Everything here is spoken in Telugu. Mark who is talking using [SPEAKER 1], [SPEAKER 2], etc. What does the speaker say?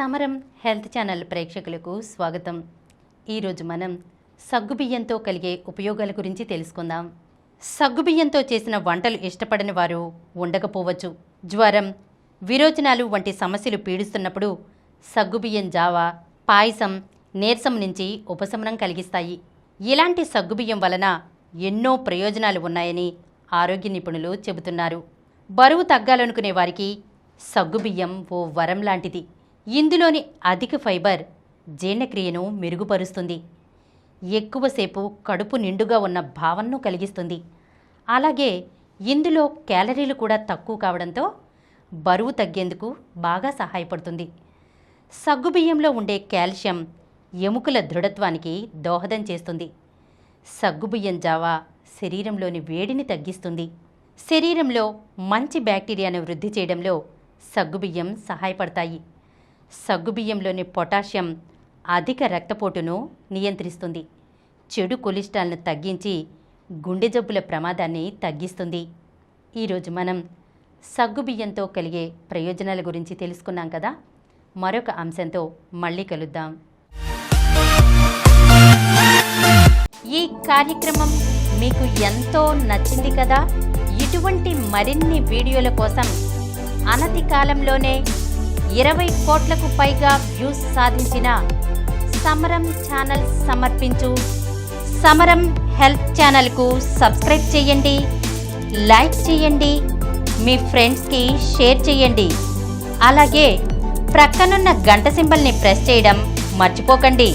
[SPEAKER 1] సమరం హెల్త్ ఛానల్ ప్రేక్షకులకు స్వాగతం. ఈరోజు మనం సగ్గుబియ్యంతో కలిగే ఉపయోగాల గురించి తెలుసుకుందాం. సగ్గుబియ్యంతో చేసిన వంటలు ఇష్టపడని వారు ఉండకపోవచ్చు. జ్వరం, విరోచనాలు వంటి సమస్యలు పీడిస్తున్నప్పుడు సగ్గుబియ్యం జావా, పాయసం, నీరసం నుంచి ఉపశమనం కలిగిస్తాయి. ఇలాంటి సగ్గుబియ్యం వలన ఎన్నో ప్రయోజనాలు ఉన్నాయని ఆరోగ్య నిపుణులు చెబుతున్నారు. బరువు తగ్గాలనుకునే వారికి సగ్గుబియ్యం ఓ వరం లాంటిది. ఇందులోని అధిక ఫైబర్ జీర్ణక్రియను మెరుగుపరుస్తుంది. ఎక్కువసేపు కడుపు నిండుగా ఉన్న భావనను కలిగిస్తుంది. అలాగే ఇందులో క్యాలరీలు కూడా తక్కువ కావడంతో బరువు తగ్గేందుకు బాగా సహాయపడుతుంది. సగ్గుబియ్యంలో ఉండే కాల్షియం ఎముకల దృఢత్వానికి దోహదం చేస్తుంది. సగ్గుబియ్యం జావా శరీరంలోని వేడిని తగ్గిస్తుంది. శరీరంలో మంచి బ్యాక్టీరియాను వృద్ధి చేయడంలో సగ్గుబియ్యం సహాయపడతాయి. సగ్గుబియ్యంలోని పొటాషియం అధిక రక్తపోటును నియంత్రిస్తుంది. చెడు కొలెస్ట్రాల్ను తగ్గించి గుండె జబ్బుల ప్రమాదాన్ని తగ్గిస్తుంది. ఈరోజు మనం సగ్గుబియ్యంతో కలిగే ప్రయోజనాల గురించి తెలుసుకున్నాం కదా. మరొక అంశంతో మళ్ళీ కలుద్దాం. ఈ కార్యక్రమం మీకు ఎంతో నచ్చింది కదా. ఇటువంటి మరిన్ని వీడియోల కోసం అనతి కాలంలోనే 20 కోట్లకు పైగా వ్యూస్ సాధించిన సమరం ఛానల్ సమర్పించు సమరం హెల్త్ ఛానల్కు సబ్స్క్రైబ్ చేయండి, లైక్ చేయండి, మీ ఫ్రెండ్స్కి షేర్ చేయండి. అలాగే ప్రక్కనున్న గంట సింబల్ని ప్రెస్ చేయడం మర్చిపోకండి.